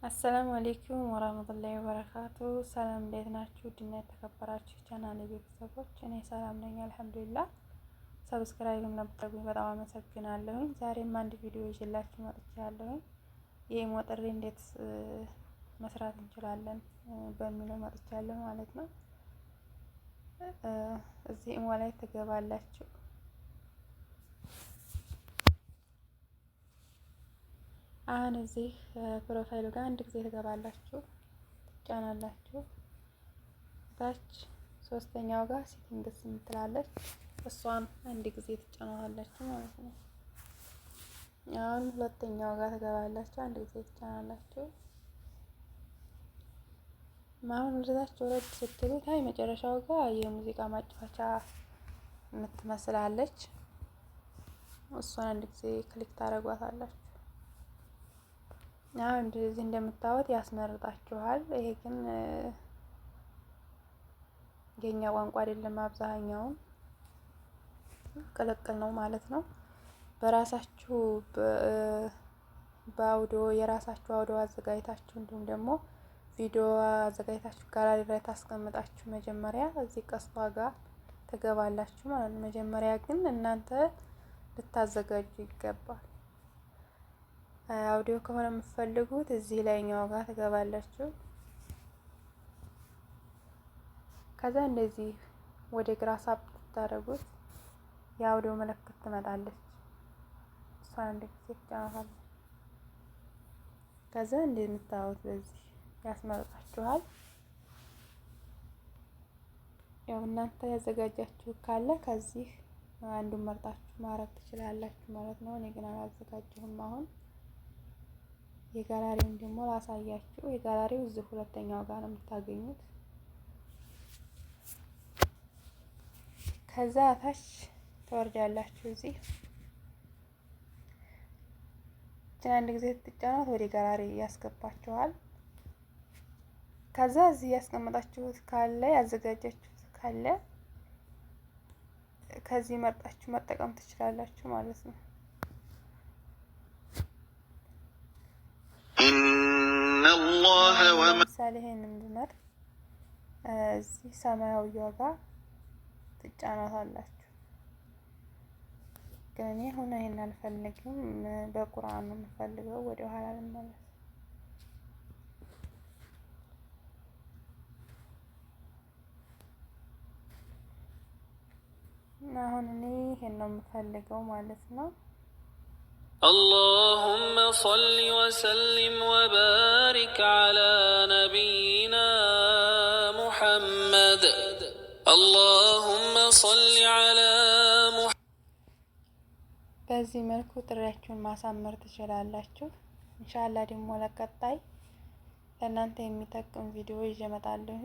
አሰላሙ አሌይኩም ወራህመቱላሂ ወበረካቱ። ሰላም እንዴት ናችሁ? ድና የተከበራችሁ ቻናሌ ቤተሰቦች፣ እኔ ሰላም ነኝ አልሐምዱሊላህ። ሰብስክራይብ ለምታደርጉኝ በጣም አመሰግናለሁኝ። ዛሬም አንድ ቪዲዮ ይዤላችሁ መጥቻለሁኝ። የኢሞ ጥሪ እንዴት መስራት እንችላለን በሚለው መጥቻለሁ ማለት ነው። እዚህ ኢሞ ላይ ትገባላችሁ። አሁን እዚህ ፕሮፋይሉ ጋር አንድ ጊዜ ትገባላችሁ፣ ትጫናላችሁ። ታች ሶስተኛው ጋር ሴቲንግስ የምትላለች እሷን አንድ ጊዜ ትጫናላችሁ ማለት ነው። አሁን ሁለተኛው ጋር ትገባላችሁ፣ አንድ ጊዜ ትጫናላችሁ። አሁን ወደታች ወረድ ስትሉ ታይ መጨረሻው ጋር የሙዚቃ ማጫወቻ የምትመስላለች እሷን አንድ ጊዜ ክሊክ ታደርጓታላችሁ። አሁን እንደዚህ እንደምታዩት ያስመርጣችኋል። ይሄ ግን የኛ ቋንቋ አይደለም፣ አብዛኛውን ቅልቅል ነው ማለት ነው። በራሳችሁ በአውዲዮ የራሳችሁ አውዲዮ አዘጋጅታችሁ እንዲሁም ደግሞ ቪዲዮ አዘጋጅታችሁ ጋላሪ ላይ ታስቀምጣችሁ መጀመሪያ እዚህ ቀስቷ ጋር ትገባላችሁ ማለት ነው። መጀመሪያ ግን እናንተ ልታዘጋጁ ይገባል። አውዲዮ ከሆነ የምትፈልጉት እዚህ ላይኛው ጋር ትገባላችሁ። ከዛ እንደዚህ ወደ ግራ ሳብ ታደርጉት የአውዲዮ ምልክት ትመጣለች። እሷን አንድ ጊዜ ትጫናላችሁ። ከዛ እንደምታዩት በዚህ ያስመርጣችኋል። ያው እናንተ ያዘጋጃችሁ ካለ ከዚህ አንዱን መርጣችሁ ማድረግ ትችላላችሁ ማለት ነው። እኔ ግን አላዘጋጀሁም። አሁን የጋላሪውን ደግሞ ላሳያችሁ። የጋላሪው እዚህ ሁለተኛው ጋር ነው የምታገኙት። ከዛ ታች ትወርዳላችሁ። እዚህ አንድ ጊዜ ትጫኑት ወደ ጋላሪ ያስገባችኋል። ከዛ እዚህ ያስቀመጣችሁት ካለ ያዘጋጃችሁት ካለ ከዚህ መርጣችሁ መጠቀም ትችላላችሁ ማለት ነው። ለምሳሌ ይሄንን ብመርጥ እዚህ ሰማያዊው ጋር ትጫናታላችሁ። ግን እኔ አሁን ይሄን አልፈልግም፣ በቁርአን ነው የምፈልገው። ወደ ኋላ ልመለስ። አሁን እኔ ይሄን ነው የምፈልገው ማለት ነው። اللهم صل وسلم وبارك على نبينا محمد اللهم صل على محمد። በዚህ መልኩ ጥሪያችሁን ማሳመር ትችላላችሁ። ኢንሻአላህ ደግሞ ለቀጣይ ለእናንተ የሚጠቅም ቪዲዮ ይዤ እመጣለሁ።